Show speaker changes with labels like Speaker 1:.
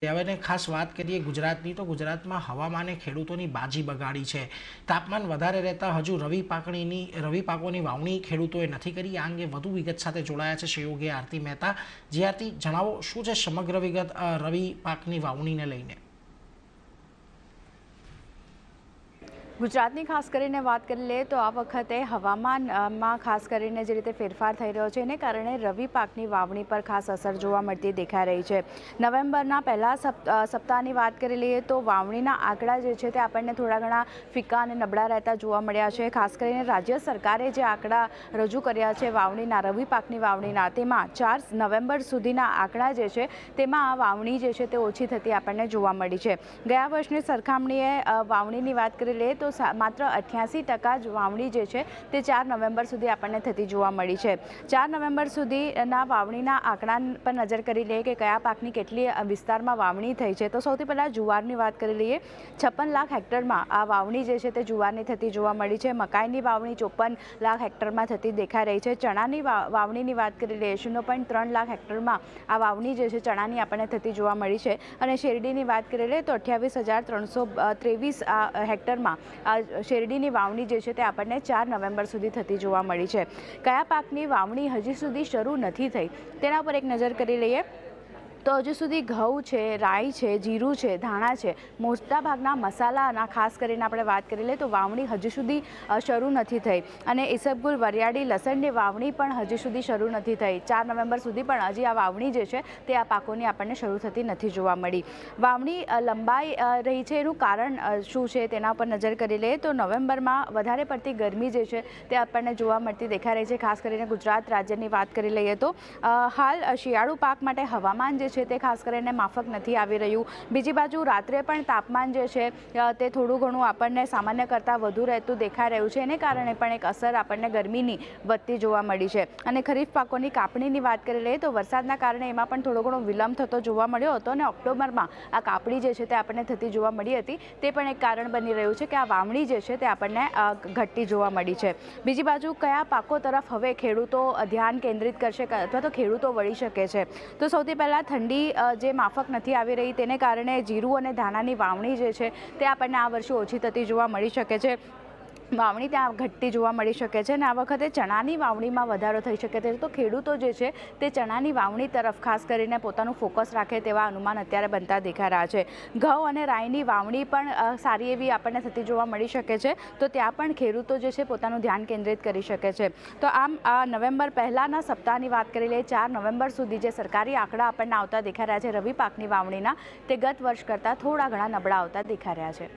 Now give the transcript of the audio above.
Speaker 1: હવે ખાસ વાત કરીએ ગુજરાતની, તો ગુજરાતમાં હવામાને ખેડૂતોની બાજી બગાડી છે। તાપમાન વધારે રહેતા હજુ રવિ પાકોની વાવણી ખેડૂતોએ નથી કરી। આ અંગે વધુ વિગત સાથે જોડાયા છે સહયોગી આરતી મહેતા। જે આરતી, જણાવો શું છે સમગ્ર વિગત રવિ પાકની વાવણીને લઈને?
Speaker 2: ગુજરાતની ખાસ કરીને વાત કરી લઈએ તો આ વખતે હવામાનમાં ખાસ કરીને જે રીતે ફેરફાર થઈ રહ્યો છે એને કારણે રવિ પાકની વાવણી પર ખાસ અસર જોવા મળતી દેખાઈ રહી છે। નવેમ્બરના પહેલા સપ્તાહની વાત કરી લઈએ તો વાવણીના આંકડા જે છે તે આપણને થોડા ઘણા ફીકા અને નબળા રહેતા જોવા મળ્યા છે। ખાસ કરીને રાજ્ય સરકારે જે આંકડા રજૂ કર્યા છે વાવણીના, રવિ પાકની વાવણીના, તેમાં 4 નવેમ્બર સુધીના આંકડા જે છે તેમાં આ વાવણી જે છે તે ઓછી થતી આપણને જોવા મળી છે। ગયા વર્ષની સરખામણીએ વાવણીની વાત કરી લઈએ તો માત્ર 88% જ વાવણી જે છે તે 4 નવેમ્બર સુધી આપણને થતી જોવા મળી છે। 4 નવેમ્બર સુધીના વાવણીના આંકડા પર નજર કરી લઈએ કે કયા પાકની કેટલી વિસ્તારમાં વાવણી થઈ છે। તો સૌથી પહેલાં જુવારની વાત કરી લઈએ। 56 લાખ હેક્ટરમાં આ વાવણી જે છે તે જુવારની થતી જોવા મળી છે। મકાઈની વાવણી 54 લાખ હેક્ટરમાં થતી દેખાઈ રહી છે। ચણાની વાવણીની વાત કરી લઈએ 0.3 લાખ હેક્ટરમાં આ વાવણી જે છે ચણાની આપણને થતી જોવા મળી છે। અને શેરડીની વાત કરી લઈએ તો 28,323 હેક્ટરમાં શેરડીની વાવણી જે છે તે આપણને 4 નવેમ્બર સુધી થતી જોવા મળી છે। કયા પાકની વાવણી હજી સુધી શરૂ નથી થઈ તેના પર એક નજર કરી લઈએ તો હજુ સુધી ઘઉં છે, રાઈ છે, જીરું છે, ધાણા છે, મોટાભાગના મસાલાના ખાસ કરીને આપણે વાત કરી લઈએ તો વાવણી હજુ સુધી શરૂ નથી થઈ। અને ઈસબગુલ, વરિયાળી, લસણની વાવણી પણ હજી સુધી શરૂ નથી થઈ। 4 નવેમ્બર સુધી પણ હજી આ વાવણી જે છે તે આ પાકોની આપણને શરૂ થતી નથી જોવા મળી। વાવણી લંબાઈ રહી છે એનું કારણ શું છે તેના પર નજર કરી લઈએ તો નવેમ્બરમાં વધારે પડતી ગરમી જે છે તે આપણને જોવા મળતી દેખાઈ રહી છે। ખાસ કરીને ગુજરાત રાજ્યની વાત કરી લઈએ તો હાલ શિયાળુ પાક માટે હવામાન જે છે તે ખાસ કરીને માફક નથી આવી રહ્યું। બીજી બાજુ રાત્રે પણ તાપમાન જે છે તે થોડું ઘણું આપણને સામાન્ય કરતાં વધુ રહેતું દેખાઈ રહ્યું છે। એને કારણે પણ એક અસર આપણને ગરમીની વધતી જોવા મળી છે। અને ખરીફ પાકોની કાપણીની વાત કરી લઈએ તો વરસાદના કારણે એમાં પણ થોડો ઘણો વિલંબ થતો જોવા મળ્યો હતો અને ઓક્ટોબરમાં આ કાપણી જે છે તે આપણને થતી જોવા મળી હતી। તે પણ એક કારણ બની રહ્યું છે કે આ વાવણી જે છે તે આપણને ઘટતી જોવા મળી છે। બીજી બાજુ કયા પાકો તરફ હવે ખેડૂતો ધ્યાન કેન્દ્રિત કરશે અથવા તો ખેડૂતો વળી શકે છે તો સૌથી પહેલાં ઠંડી જે માફક નથી આવી રહી તેને કારણે જીરું અને ધાણાની વાવણી જે છે તે આપણને આ વર્ષે ઓછી થતી જોવા મળી શકે છે। વાવણી ત્યાં ઘટતી જોવા મળી શકે છે અને આ વખતે ચણાની વાવણીમાં વધારો થઈ શકે છે। તો ખેડૂતો જે છે તે ચણાની વાવણી તરફ ખાસ કરીને પોતાનું ફોકસ રાખે તેવા અનુમાન અત્યારે બનતા દેખાઈ રહ્યા છે। ઘઉં અને રાઈની વાવણી પણ સારી એવી આપણને થતી જોવા મળી શકે છે। તો ત્યાં પણ ખેડૂતો જે છે પોતાનું ધ્યાન કેન્દ્રિત કરી શકે છે। તો આમ આ નવેમ્બર પહેલાંના સપ્તાહની વાત કરી લઈએ 4 નવેમ્બર સુધી જે સરકારી આંકડા આપણને આવતા દેખાઈ રહ્યા છે રવિ પાકની વાવણીના, તે ગત વર્ષ કરતાં થોડા ઘણા નબળા આવતા દેખાઈ રહ્યા છે।